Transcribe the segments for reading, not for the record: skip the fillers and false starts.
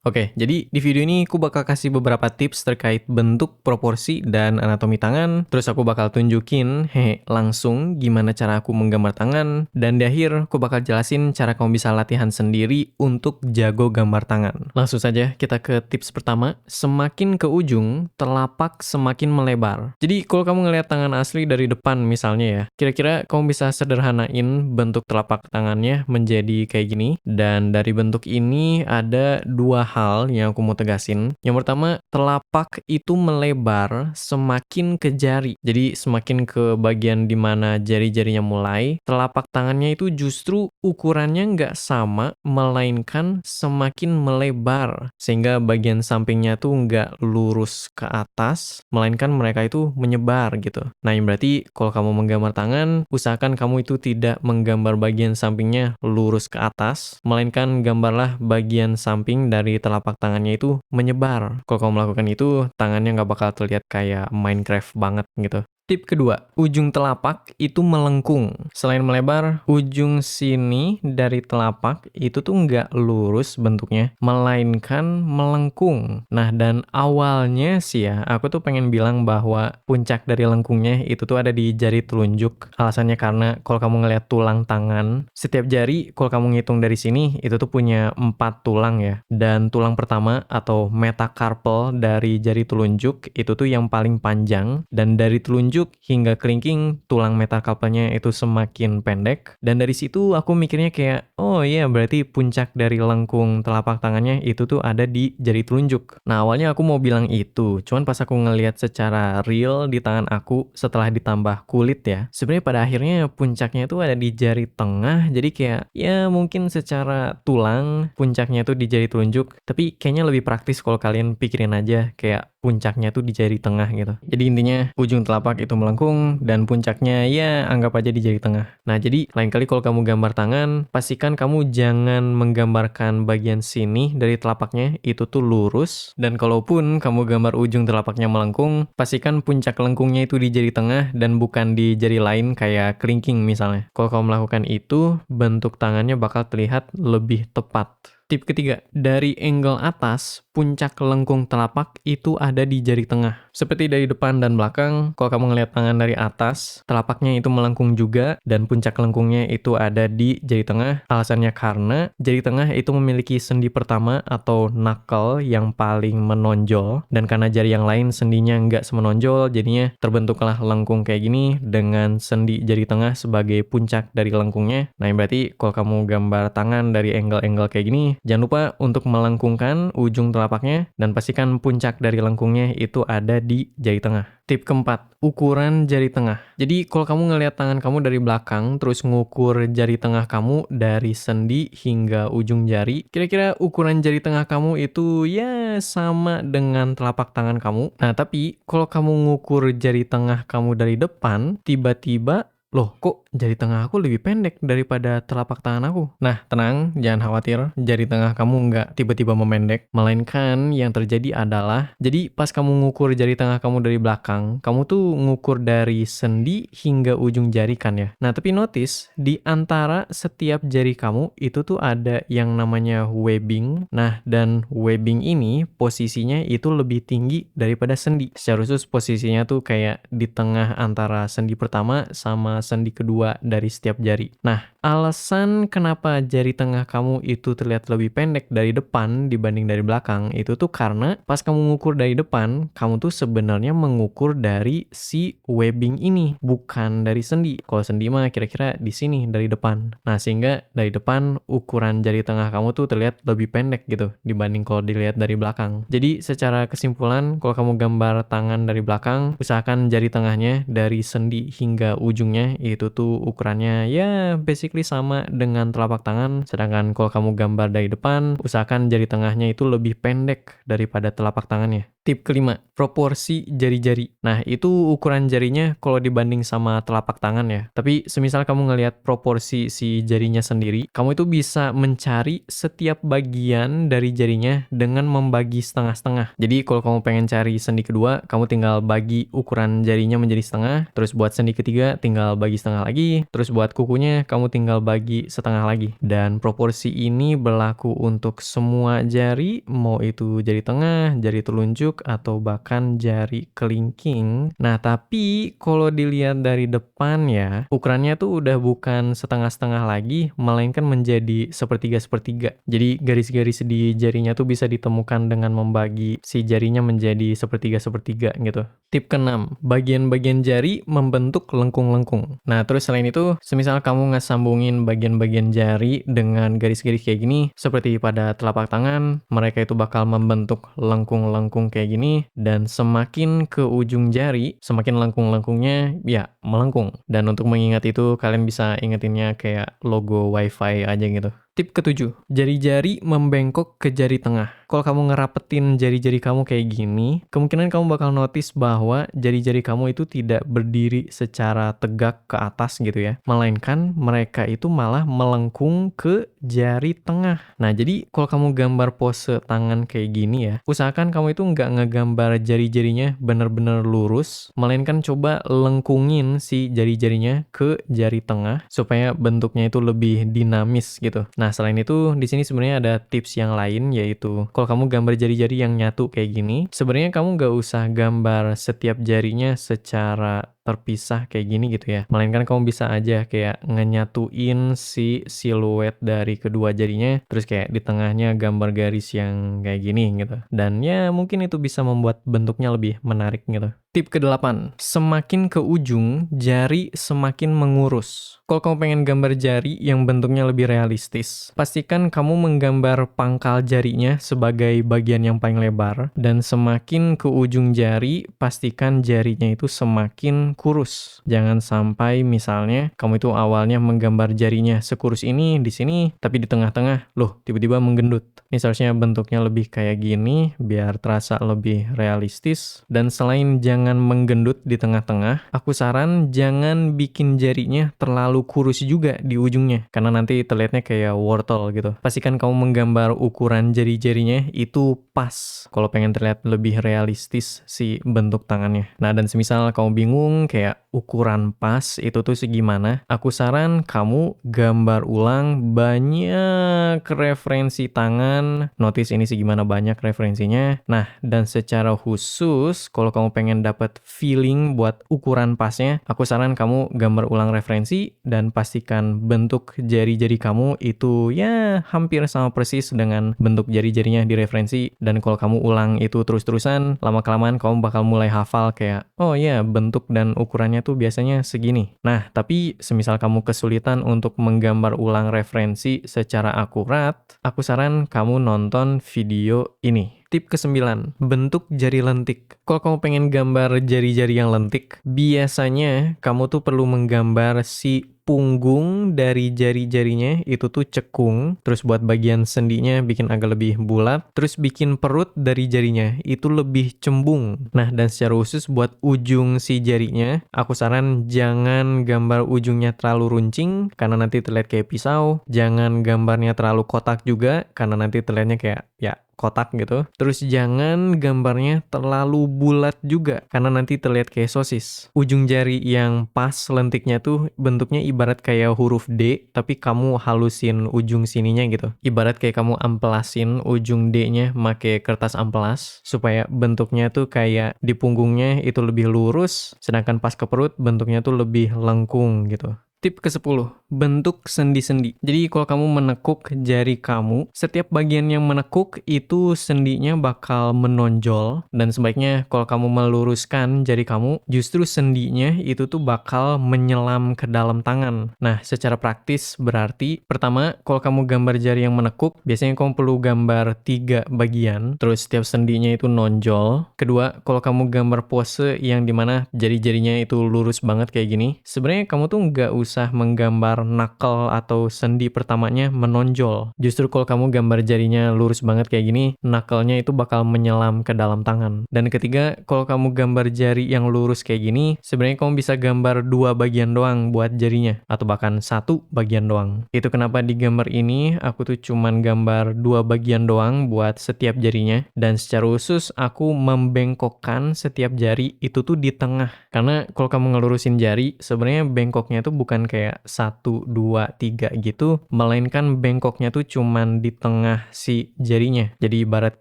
Oke, jadi di video ini aku bakal kasih beberapa tips terkait bentuk, proporsi, dan anatomi tangan. Terus aku bakal tunjukin, langsung gimana cara aku menggambar tangan. Dan di akhir, aku bakal jelasin cara kamu bisa latihan sendiri untuk jago gambar tangan. Langsung saja kita ke tips pertama. Semakin ke ujung, telapak semakin melebar. Jadi kalau kamu ngelihat tangan asli dari depan misalnya ya, kira-kira kamu bisa sederhanain bentuk telapak tangannya menjadi kayak gini. Dan dari bentuk ini ada dua hal yang aku mau tegasin. Yang pertama, telapak itu melebar semakin ke jari. Jadi semakin ke bagian dimana jari-jarinya mulai, telapak tangannya itu justru ukurannya nggak sama, melainkan semakin melebar. Sehingga bagian sampingnya tuh nggak lurus ke atas, melainkan mereka itu menyebar gitu. Nah, yang berarti kalau kamu menggambar tangan, usahakan kamu itu tidak menggambar bagian sampingnya lurus ke atas, melainkan gambarlah bagian samping dari telapak tangannya itu menyebar. Kalau kamu melakukan itu, tangannya nggak bakal terlihat kayak Minecraft banget gitu. Tip kedua, ujung telapak itu melengkung. Selain melebar, ujung sini dari telapak itu tuh nggak lurus bentuknya, melainkan melengkung. Nah, dan awalnya sih ya, aku tuh pengen bilang bahwa puncak dari lengkungnya itu tuh ada di jari telunjuk. Alasannya karena kalau kamu ngelihat tulang tangan, setiap jari kalau kamu ngitung dari sini, itu tuh punya 4 tulang ya. Dan tulang pertama atau metacarpal dari jari telunjuk itu tuh yang paling panjang, dan dari telunjuk hingga kelingking tulang metacarpalnya itu semakin pendek. Dan dari situ aku mikirnya kayak, oh iya berarti puncak dari lengkung telapak tangannya itu tuh ada di jari telunjuk. Nah, awalnya aku mau bilang itu, cuman pas aku ngelihat secara real di tangan aku setelah ditambah kulit ya, sebenarnya pada akhirnya puncaknya itu ada di jari tengah. Jadi kayak ya mungkin secara tulang puncaknya tuh di jari telunjuk, tapi kayaknya lebih praktis kalau kalian pikirin aja kayak puncaknya tuh di jari tengah gitu. Jadi intinya ujung telapak itu melengkung dan puncaknya ya anggap aja di jari tengah. Nah, jadi lain kali kalau kamu gambar tangan, pastikan kamu jangan menggambarkan bagian sini dari telapaknya itu tuh lurus, dan kalaupun kamu gambar ujung telapaknya melengkung, pastikan puncak lengkungnya itu di jari tengah dan bukan di jari lain kayak kelingking misalnya. Kalau kamu melakukan itu, bentuk tangannya bakal terlihat lebih tepat. Tip ketiga, dari angle atas, puncak lengkung telapak itu ada di jari tengah. Seperti dari depan dan belakang, kalau kamu ngelihat tangan dari atas, telapaknya itu melengkung juga, dan puncak lengkungnya itu ada di jari tengah. Alasannya karena jari tengah itu memiliki sendi pertama atau knuckle yang paling menonjol, dan karena jari yang lain sendinya nggak semenonjol, jadinya terbentuklah lengkung kayak gini dengan sendi jari tengah sebagai puncak dari lengkungnya. Nah, berarti kalau kamu gambar tangan dari angle-angle kayak gini, jangan lupa untuk melengkungkan ujung telapaknya dan pastikan puncak dari lengkungnya itu ada di jari tengah. Tip keempat, ukuran jari tengah. Jadi kalau kamu ngelihat tangan kamu dari belakang terus ngukur jari tengah kamu dari sendi hingga ujung jari, kira-kira ukuran jari tengah kamu itu ya sama dengan telapak tangan kamu. Nah, tapi kalau kamu ngukur jari tengah kamu dari depan, tiba-tiba loh, kok jari tengah aku lebih pendek daripada telapak tangan aku? Nah, tenang, jangan khawatir, jari tengah kamu nggak tiba-tiba memendek, melainkan yang terjadi adalah, jadi pas kamu ngukur jari tengah kamu dari belakang, kamu tuh ngukur dari sendi hingga ujung jari kan ya? Nah, tapi notice, di antara setiap jari kamu, itu tuh ada yang namanya webbing. Nah, dan webbing ini posisinya itu lebih tinggi daripada sendi. Secara khusus posisinya tuh kayak di tengah antara sendi pertama sama sendi kedua dari setiap jari. Nah, alasan kenapa jari tengah kamu itu terlihat lebih pendek dari depan dibanding dari belakang itu tuh karena pas kamu ngukur dari depan, kamu tuh sebenarnya mengukur dari si webbing ini, bukan dari sendi. Kalau sendi mah kira-kira di sini dari depan. Nah, sehingga dari depan ukuran jari tengah kamu tuh terlihat lebih pendek gitu dibanding kalau dilihat dari belakang. Jadi secara kesimpulan, kalau kamu gambar tangan dari belakang, usahakan jari tengahnya dari sendi hingga ujungnya itu tuh ukurannya ya basically sama dengan telapak tangan. Sedangkan kalau kamu gambar dari depan, usahakan jari tengahnya itu lebih pendek daripada telapak tangannya. Tip kelima, proporsi jari-jari. Nah, itu ukuran jarinya kalau dibanding sama telapak tangan ya. Tapi semisal kamu ngelihat proporsi si jarinya sendiri, kamu itu bisa mencari setiap bagian dari jarinya dengan membagi setengah-setengah. Jadi kalau kamu pengen cari sendi kedua, kamu tinggal bagi ukuran jarinya menjadi setengah, terus buat sendi ketiga tinggal bagi setengah lagi, terus buat kukunya kamu tinggal bagi setengah lagi. Dan proporsi ini berlaku untuk semua jari, mau itu jari tengah, jari telunjuk, atau bahkan jari kelingking. Nah, tapi kalau dilihat dari depan ya, ukurannya tuh udah bukan setengah-setengah lagi, melainkan menjadi sepertiga-sepertiga. Jadi garis-garis di jarinya tuh bisa ditemukan dengan membagi si jarinya menjadi sepertiga-sepertiga gitu. Tip keenam, bagian-bagian jari membentuk lengkung-lengkung. Nah, terus selain itu, semisal kamu ngesambungin bagian-bagian jari dengan garis-garis kayak gini, seperti pada telapak tangan, mereka itu bakal membentuk lengkung-lengkung kayak gini, dan semakin ke ujung jari, semakin lengkung-lengkungnya ya melengkung. Dan untuk mengingat itu, kalian bisa ingetinnya kayak logo WiFi aja gitu. Tip ketujuh, jari-jari membengkok ke jari tengah. Kalau kamu ngerapetin jari-jari kamu kayak gini, kemungkinan kamu bakal notice bahwa jari-jari kamu itu tidak berdiri secara tegak ke atas gitu ya. Melainkan mereka itu malah melengkung ke jari tengah. Nah, jadi kalau kamu gambar pose tangan kayak gini ya, usahakan kamu itu nggak ngegambar jari-jarinya bener-bener lurus, melainkan coba lengkungin si jari-jarinya ke jari tengah supaya bentuknya itu lebih dinamis gitu. Nah, selain itu di sini sebenarnya ada tips yang lain, yaitu kalau kamu gambar jari-jari yang nyatu kayak gini, sebenarnya kamu nggak usah gambar setiap jarinya secara terpisah kayak gini gitu ya. Melainkan kamu bisa aja kayak ngenyatuin si siluet dari kedua jarinya, terus kayak di tengahnya gambar garis yang kayak gini gitu. Dan ya mungkin itu bisa membuat bentuknya lebih menarik gitu. Tip ke-8, semakin ke ujung, jari semakin mengurus. Kalau kamu pengen gambar jari yang bentuknya lebih realistis, pastikan kamu menggambar pangkal jarinya sebagai bagian yang paling lebar, dan semakin ke ujung jari, pastikan jarinya itu semakin kurus. Jangan sampai misalnya kamu itu awalnya menggambar jarinya sekurus ini di sini, tapi di tengah-tengah, loh tiba-tiba menggendut. Ini seharusnya bentuknya lebih kayak gini, biar terasa lebih realistis. Dan selain jangan menggendut di tengah-tengah, aku saran jangan bikin jarinya terlalu kurus juga di ujungnya, karena nanti terlihatnya kayak wortel gitu. Pastikan kamu menggambar ukuran jari-jarinya itu pas, kalau pengen terlihat lebih realistis si bentuk tangannya. Nah, dan semisal kamu bingung kayak ukuran pas itu tuh segimana, aku saran kamu gambar ulang banyak referensi tangan, notice ini segimana banyak referensinya. Nah, dan secara khusus kalau kamu pengen dapat feeling buat ukuran pasnya, aku saran kamu gambar ulang referensi dan pastikan bentuk jari-jari kamu itu ya hampir sama persis dengan bentuk jari-jarinya di referensi. Dan kalau kamu ulang itu terus-terusan, lama-kelamaan kamu bakal mulai hafal kayak, oh ya bentuk dan ukurannya tuh biasanya segini. Nah, tapi semisal kamu kesulitan untuk menggambar ulang referensi secara akurat, aku saran kamu nonton video ini. Tip ke-9, bentuk jari lentik. Kalau kamu pengen gambar jari-jari yang lentik, biasanya kamu tuh perlu menggambar si punggung dari jari-jarinya itu tuh cekung, terus buat bagian sendinya bikin agak lebih bulat, terus bikin perut dari jarinya itu lebih cembung. Nah, dan secara khusus buat ujung si jarinya, aku saran jangan gambar ujungnya terlalu runcing karena nanti terlihat kayak pisau, jangan gambarnya terlalu kotak juga karena nanti terlihatnya kayak ya kotak gitu. Terus jangan gambarnya terlalu bulat juga karena nanti terlihat kayak sosis. Ujung jari yang pas lentiknya tuh bentuknya ibarat kayak huruf D, tapi kamu halusin ujung sininya gitu. Ibarat kayak kamu amplasin ujung D-nya make kertas amplas supaya bentuknya tuh kayak di punggungnya itu lebih lurus, sedangkan pas ke perut bentuknya tuh lebih lengkung gitu. Tip ke-10, bentuk sendi-sendi. Jadi kalau kamu menekuk jari kamu, setiap bagian yang menekuk itu sendinya bakal menonjol, dan sebaiknya kalau kamu meluruskan jari kamu, justru sendinya itu tuh bakal menyelam ke dalam tangan. Nah, secara praktis berarti, pertama, kalau kamu gambar jari yang menekuk, biasanya kamu perlu gambar 3 bagian, terus setiap sendinya itu nonjol. Kedua, kalau kamu gambar pose yang dimana jari-jarinya itu lurus banget kayak gini, sebenarnya kamu tuh nggak usah berusaha menggambar knuckle atau sendi pertamanya menonjol. Justru kalau kamu gambar jarinya lurus banget kayak gini, knuckle-nya itu bakal menyelam ke dalam tangan. Dan ketiga, kalau kamu gambar jari yang lurus kayak gini, sebenarnya kamu bisa gambar 2 bagian doang buat jarinya, atau bahkan 1 bagian doang. Itu kenapa di gambar ini aku tuh cuman gambar 2 bagian doang buat setiap jarinya, dan secara khusus aku membengkokkan setiap jari itu tuh di tengah. Karena kalau kamu ngelurusin jari, sebenarnya bengkoknya tuh bukan kayak 1, 2, 3 gitu, melainkan bengkoknya tuh cuman di tengah si jarinya. Jadi ibarat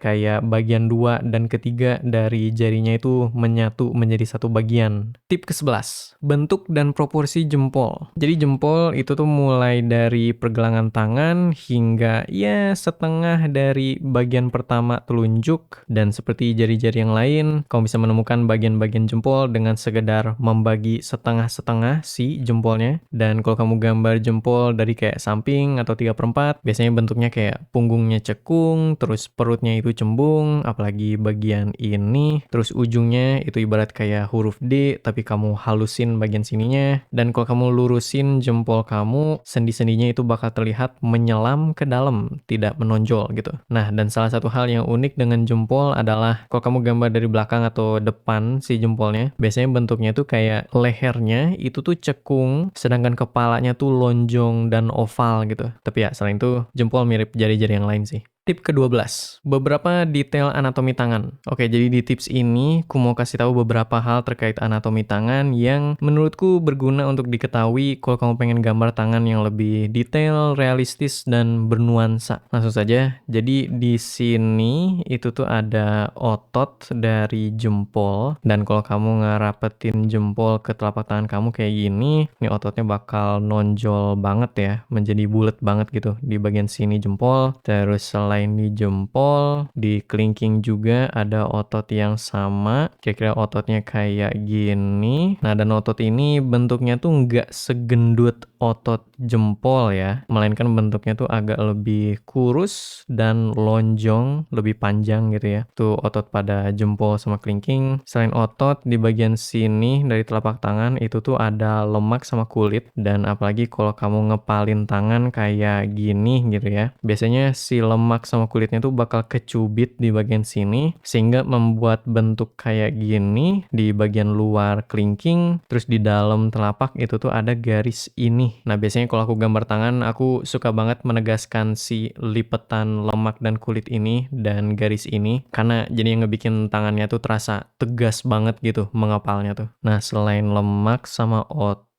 kayak bagian 2 dan ketiga dari jarinya itu menyatu menjadi satu bagian. Tip ke-11, bentuk dan proporsi jempol. Jadi jempol itu tuh mulai dari pergelangan tangan hingga ya setengah dari bagian pertama telunjuk, dan seperti jari-jari yang lain, kamu bisa menemukan bagian-bagian jempol dengan sekedar membagi setengah-setengah si jempolnya. Dan kalau kamu gambar jempol dari kayak samping atau 3/4, biasanya bentuknya kayak punggungnya cekung, terus perutnya itu cembung, apalagi bagian ini, terus ujungnya itu ibarat kayak huruf D, tapi kamu halusin bagian sininya. Dan kalau kamu lurusin jempol kamu, sendi-sendinya itu bakal terlihat menyelam ke dalam, tidak menonjol gitu. Nah, dan salah satu hal yang unik dengan jempol adalah kalau kamu gambar dari belakang atau depan si jempolnya, biasanya bentuknya tuh kayak lehernya itu tuh cekung, sedangkan kepalanya tuh lonjong dan oval gitu. Tapi ya, selain itu jempol mirip jari-jari yang lain sih. Tip ke-12, beberapa detail anatomi tangan. Oke, jadi di tips ini, aku mau kasih tahu beberapa hal terkait anatomi tangan yang menurutku berguna untuk diketahui kalau kamu pengen gambar tangan yang lebih detail, realistis, dan bernuansa. Langsung saja, jadi di sini itu tuh ada otot dari jempol, dan kalau kamu ngerapetin jempol ke telapak tangan kamu kayak gini, ini ototnya bakal nonjol banget ya, menjadi bulat banget gitu di bagian sini jempol. Terus selain di jempol, di kelingking juga ada otot yang sama, kira-kira ototnya kayak gini. Nah, dan otot ini bentuknya tuh nggak segendut otot jempol ya, melainkan bentuknya tuh agak lebih kurus dan lonjong, lebih panjang gitu ya. Tuh otot pada jempol sama kelingking. Selain otot, di bagian sini dari telapak tangan itu tuh ada lemak sama kulit, dan apalagi kalau kamu ngepalin tangan kayak gini gitu ya, biasanya si lemak sama kulitnya tuh bakal kecubit di bagian sini, sehingga membuat bentuk kayak gini di bagian luar kelingking, terus di dalam telapak itu tuh ada garis ini. Nah, biasanya kalau aku gambar tangan, aku suka banget menegaskan si lipetan lemak dan kulit ini dan garis ini, karena jadi yang ngebikin tangannya tuh terasa tegas banget gitu mengepalnya tuh. Nah, selain lemak sama otot,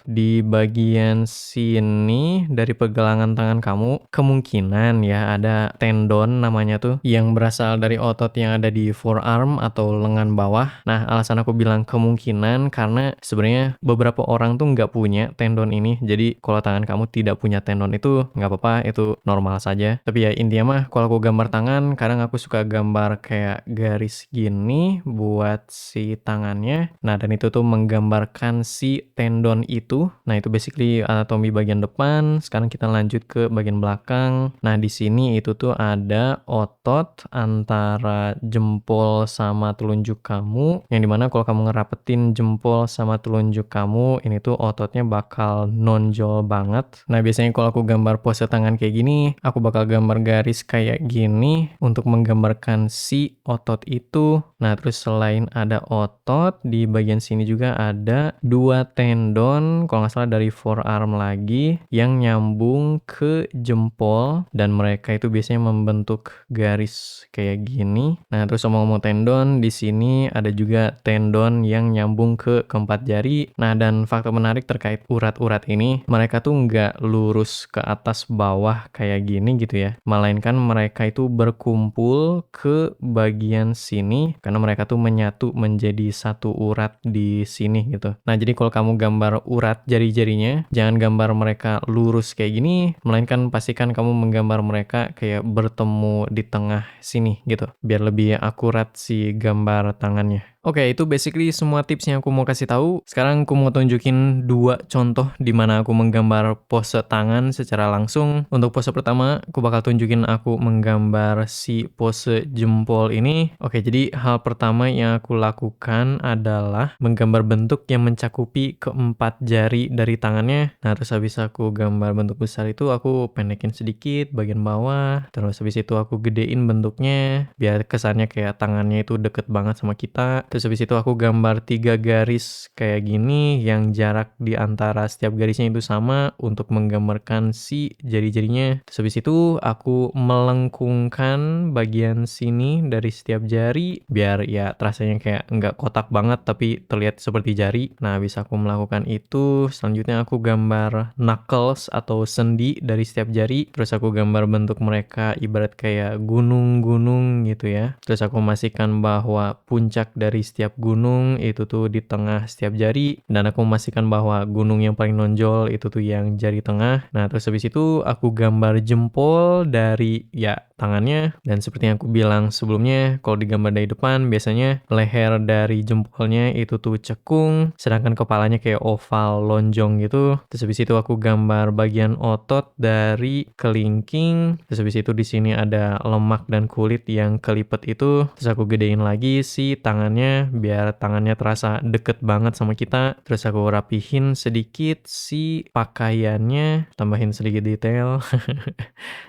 di bagian sini dari pergelangan tangan kamu kemungkinan ya ada tendon namanya tuh yang berasal dari otot yang ada di forearm atau lengan bawah. Nah, alasan aku bilang kemungkinan karena sebenarnya beberapa orang tuh nggak punya tendon ini. Jadi kalau tangan kamu tidak punya tendon itu nggak apa-apa, itu normal saja. Tapi ya intinya mah kalau aku gambar tangan, kadang aku suka gambar kayak garis gini buat si tangannya. Nah, dan itu tuh menggambarkan si tendon itu. Nah, itu basically anatomi bagian depan. Sekarang kita lanjut ke bagian belakang. Nah, di sini itu tuh ada otot antara jempol sama telunjuk kamu, yang dimana kalau kamu ngerapetin jempol sama telunjuk kamu, ini tuh ototnya bakal nonjol banget. Nah, biasanya kalau aku gambar pose tangan kayak gini, aku bakal gambar garis kayak gini untuk menggambarkan si otot itu. Nah, terus selain ada otot, di bagian sini juga ada 2 tendon, kalau nggak salah dari forearm lagi, yang nyambung ke jempol, dan mereka itu biasanya membentuk garis kayak gini. Nah, terus ngomong-ngomong tendon, di sini ada juga tendon yang nyambung ke keempat jari. Nah, dan fakta menarik terkait urat-urat ini, mereka tuh nggak lurus ke atas bawah kayak gini gitu ya, melainkan mereka itu berkumpul ke bagian sini karena mereka tuh menyatu menjadi satu urat di sini gitu. Nah, jadi kalau kamu gambar urat jari-jarinya, jangan gambar mereka lurus kayak gini, melainkan pastikan kamu menggambar mereka kayak bertemu di tengah sini gitu, biar lebih akurat si gambar tangannya. Oke, itu basically semua tips yang aku mau kasih tahu. Sekarang aku mau tunjukin dua contoh di mana aku menggambar pose tangan secara langsung. Untuk pose pertama, aku bakal tunjukin aku menggambar si pose jempol ini. Oke, jadi hal pertama yang aku lakukan adalah menggambar bentuk yang mencakupi keempat jari dari tangannya. Nah, terus habis aku gambar bentuk besar itu, aku pendekin sedikit bagian bawah. Terus habis itu aku gedein bentuknya, biar kesannya kayak tangannya itu deket banget sama kita. Terus habis itu aku gambar 3 garis kayak gini yang jarak di antara setiap garisnya itu sama untuk menggambarkan si jari-jarinya. Terus habis itu aku melengkungkan bagian sini dari setiap jari biar ya terasanya kayak nggak kotak banget tapi terlihat seperti jari. Nah, habis aku melakukan itu, selanjutnya aku gambar knuckles atau sendi dari setiap jari. Terus aku gambar bentuk mereka ibarat kayak gunung-gunung gitu ya. Terus aku memastikan bahwa puncak dari setiap gunung itu tuh di tengah setiap jari, dan aku memastikan bahwa gunung yang paling nonjol itu tuh yang jari tengah. Nah, terus habis itu aku gambar jempol dari ya tangannya, dan seperti yang aku bilang sebelumnya, kalau digambar dari depan biasanya leher dari jempolnya itu tuh cekung, sedangkan kepalanya kayak oval lonjong gitu. Terus habis itu aku gambar bagian otot dari kelingking. Terus habis itu di sini ada lemak dan kulit yang kelipet itu. Terus aku gedein lagi si tangannya biar tangannya terasa deket banget sama kita. Terus aku rapihin sedikit si pakaiannya, tambahin sedikit detail.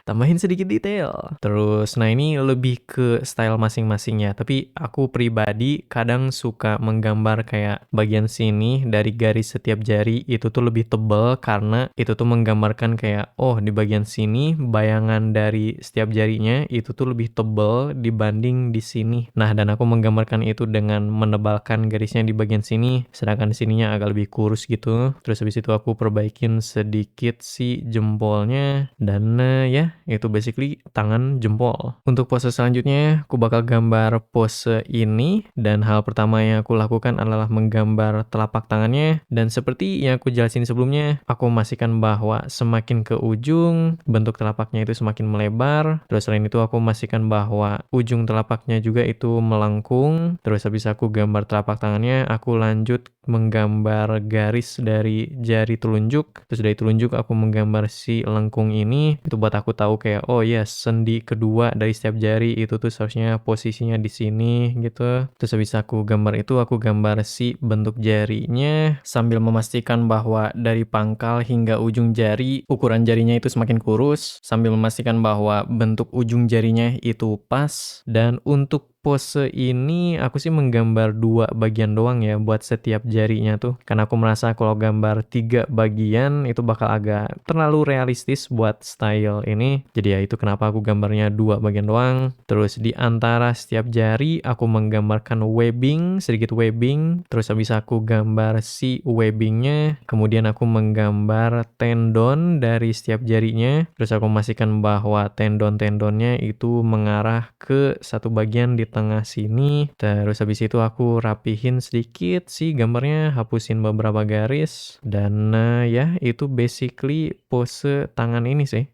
Tambahin sedikit detail. Terus, nah ini lebih ke style masing-masing ya. Tapi aku pribadi kadang suka menggambar kayak bagian sini dari garis setiap jari itu tuh lebih tebal karena itu tuh menggambarkan kayak, oh di bagian sini bayangan dari setiap jarinya itu tuh lebih tebal dibanding di sini. Nah, dan aku menggambarkan itu dengan menebalkan garisnya di bagian sini, sedangkan di sininya agak lebih kurus gitu. Terus habis itu aku perbaikin sedikit si jempolnya, dan ya itu basically tangan jempol. Untuk pose selanjutnya aku bakal gambar pose ini, dan hal pertama yang aku lakukan adalah menggambar telapak tangannya, dan seperti yang aku jelasin sebelumnya, aku memastikan bahwa semakin ke ujung bentuk telapaknya itu semakin melebar. Terus selain itu aku memastikan bahwa ujung telapaknya juga itu melengkung. Terus habis aku gambar telapak tangannya, aku lanjut menggambar garis dari jari telunjuk. Terus dari telunjuk aku menggambar si lengkung ini. Itu buat aku tahu kayak, oh ya, sendi kedua dari setiap jari itu tuh seharusnya posisinya di sini gitu. Terus habis aku gambar itu, aku gambar si bentuk jarinya sambil memastikan bahwa dari pangkal hingga ujung jari ukuran jarinya itu semakin kurus, sambil memastikan bahwa bentuk ujung jarinya itu pas. Dan untuk pose ini aku sih menggambar 2 bagian doang ya buat setiap jarinya tuh. Karena aku merasa kalau gambar 3 bagian itu bakal agak terlalu realistis buat style ini. Jadi ya itu kenapa aku gambarnya 2 bagian doang. Terus di antara setiap jari aku menggambarkan webbing, sedikit webbing. Terus habis aku gambar si webbingnya. Kemudian aku menggambar tendon dari setiap jarinya. Terus aku memastikan bahwa tendon-tendonnya itu mengarah ke satu bagian di tengah sini. Terus habis itu aku rapihin sedikit sih gambarnya, hapusin beberapa garis, dan ya itu basically pose tangan ini sih.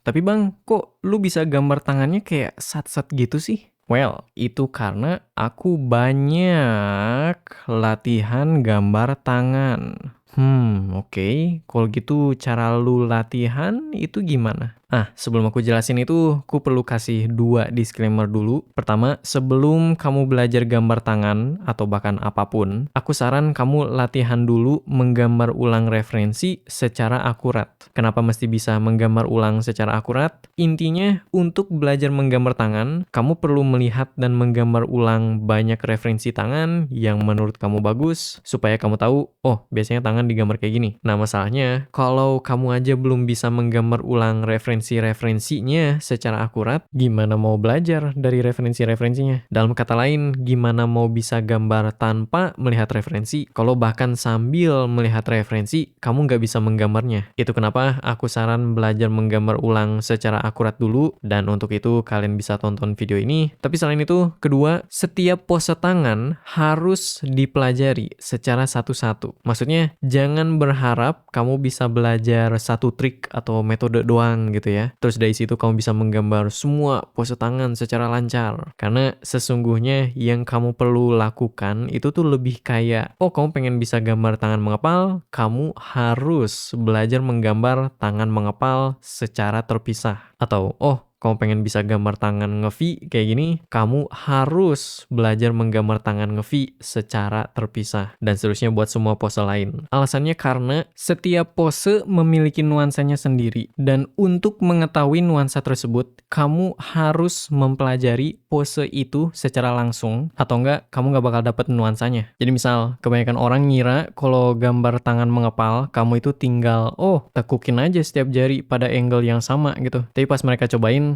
Tapi bang, kok lu bisa gambar tangannya kayak sat-sat gitu sih? Well, itu karena aku banyak latihan gambar tangan. Oke. Kalau gitu cara lu latihan itu gimana? Sebelum aku jelasin itu, aku perlu kasih 2 disclaimer dulu. Pertama, sebelum kamu belajar gambar tangan atau bahkan apapun, aku saran kamu latihan dulu menggambar ulang referensi secara akurat. Kenapa mesti bisa menggambar ulang secara akurat? Intinya, untuk belajar menggambar tangan, kamu perlu melihat dan menggambar ulang banyak referensi tangan yang menurut kamu bagus, supaya kamu tahu, oh biasanya tangan digambar kayak gini. Nah, masalahnya, kalau kamu aja belum bisa menggambar ulang referensinya secara akurat, gimana mau belajar dari referensinya? Dalam kata lain, gimana mau bisa gambar tanpa melihat referensi? Kalau bahkan sambil melihat referensi, kamu nggak bisa menggambarnya. Itu kenapa aku saran belajar menggambar ulang secara akurat dulu, dan untuk itu kalian bisa tonton video ini. Tapi selain itu, kedua, setiap pose tangan harus dipelajari secara satu-satu. Maksudnya, jangan berharap kamu bisa belajar satu trik atau metode doang gitu ya. Terus dari situ kamu bisa menggambar semua pose tangan secara lancar. Karena sesungguhnya yang kamu perlu lakukan itu tuh lebih kayak, oh kamu pengen bisa gambar tangan mengepal, kamu harus belajar menggambar tangan mengepal secara terpisah. Atau, oh kamu pengen bisa gambar tangan nge-V kayak gini, kamu harus belajar menggambar tangan nge-V secara terpisah. Dan seterusnya buat semua pose lain. Alasannya karena setiap pose memiliki nuansanya sendiri. Dan untuk mengetahui nuansa tersebut, kamu harus mempelajari pose itu secara langsung. Atau enggak, kamu nggak bakal dapet nuansanya. Jadi misal, kebanyakan orang ngira kalau gambar tangan mengepal, kamu itu tinggal, oh tekukin aja setiap jari pada angle yang sama gitu. Tapi pas mereka cobain,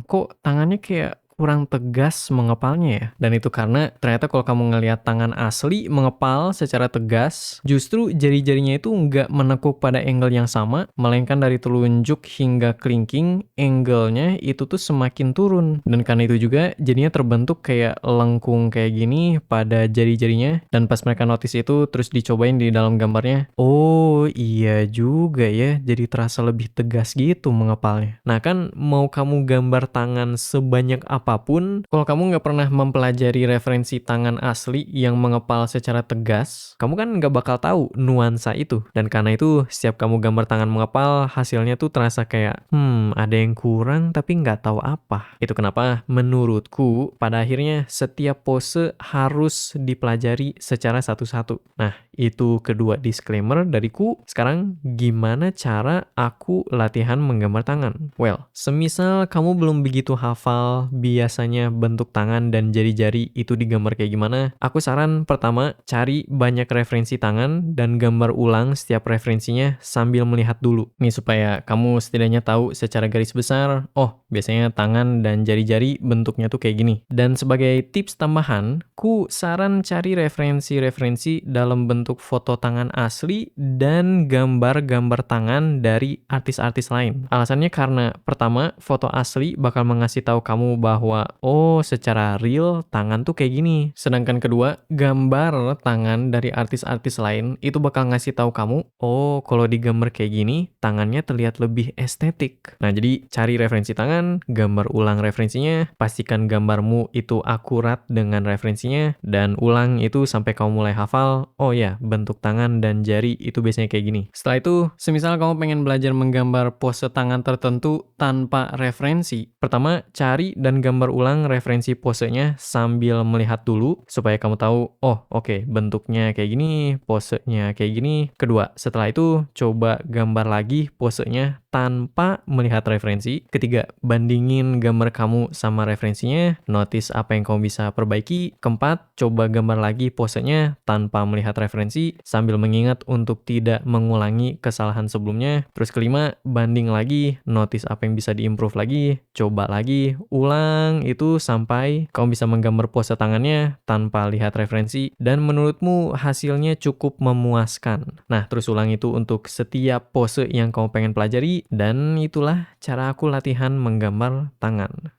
kok tangannya kayak kurang tegas mengepalnya ya? Dan itu karena ternyata kalau kamu ngelihat tangan asli mengepal secara tegas, justru jari-jarinya itu nggak menekuk pada angle yang sama, melainkan dari telunjuk hingga kelingking, angle-nya itu tuh semakin turun. Dan karena itu juga jadinya terbentuk kayak lengkung kayak gini pada jari-jarinya. Dan pas mereka notice itu, terus dicobain di dalam gambarnya, oh iya juga ya, jadi terasa lebih tegas gitu mengepalnya. Nah kan mau kamu gambar tangan sebanyak apapun, kalau kamu nggak pernah mempelajari referensi tangan asli yang mengepal secara tegas, kamu kan nggak bakal tahu nuansa itu. Dan karena itu, setiap kamu gambar tangan mengepal, hasilnya tuh terasa kayak, ada yang kurang tapi nggak tahu apa. Itu kenapa menurutku, pada akhirnya setiap pose harus dipelajari secara satu-satu. Nah, itu kedua disclaimer dariku. Sekarang, gimana cara aku latihan menggambar tangan? Well, semisal kamu belum begitu hafal biasanya bentuk tangan dan jari-jari itu digambar kayak gimana, aku saran pertama cari banyak referensi tangan dan gambar ulang setiap referensinya sambil melihat dulu. Nih supaya kamu setidaknya tahu secara garis besar, oh biasanya tangan dan jari-jari bentuknya tuh kayak gini. Dan sebagai tips tambahan, ku saran cari referensi-referensi dalam bentuk foto tangan asli dan gambar-gambar tangan dari artis-artis lain. Alasannya karena pertama, foto asli bakal mengasih tahu kamu bahwa oh secara real tangan tuh kayak gini. Sedangkan kedua, gambar tangan dari artis-artis lain itu bakal ngasih tahu kamu, oh kalau digambar kayak gini tangannya terlihat lebih estetik. Nah, jadi cari referensi tangan, gambar ulang referensinya, pastikan gambarmu itu akurat dengan referensinya dan ulang itu sampai kamu mulai hafal, oh ya, bentuk tangan dan jari itu biasanya kayak gini. Setelah itu, semisal kamu pengen belajar menggambar pose tangan tertentu tanpa referensi, pertama cari dan gambar ulang referensi posenya sambil melihat dulu supaya kamu tahu, oh oke, bentuknya kayak gini, posenya kayak gini. Kedua, setelah itu coba gambar lagi posenya tanpa melihat referensi. Ketiga, bandingin gambar kamu sama referensinya, notice apa yang kamu bisa perbaiki. Keempat, coba gambar lagi posenya tanpa melihat referensi sambil mengingat untuk tidak mengulangi kesalahan sebelumnya. Terus kelima, banding lagi, notice apa yang bisa diimprove lagi, coba lagi, ulang itu sampai kamu bisa menggambar pose tangannya tanpa lihat referensi dan menurutmu hasilnya cukup memuaskan. Nah, terus ulang itu untuk setiap pose yang kamu pengen pelajari dan itulah cara aku latihan menggambar tangan.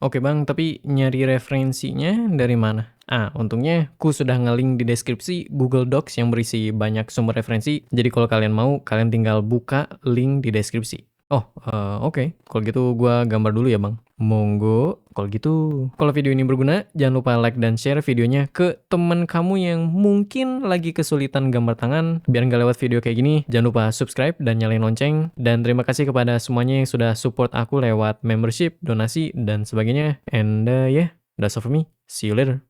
Oke bang, tapi nyari referensinya dari mana? Untungnya ku sudah nge-link di deskripsi Google Docs yang berisi banyak sumber referensi. Jadi kalau kalian mau, kalian tinggal buka link di deskripsi. Oke. Kalau gitu gua gambar dulu ya bang. Monggo. Kalau gitu, kalau video ini berguna, jangan lupa like dan share videonya ke teman kamu yang mungkin lagi kesulitan gambar tangan. Biar nggak lewat video kayak gini, jangan lupa subscribe dan nyalain lonceng. Dan terima kasih kepada semuanya yang sudah support aku lewat membership, donasi, dan sebagainya. And yeah, that's all for me. See you later.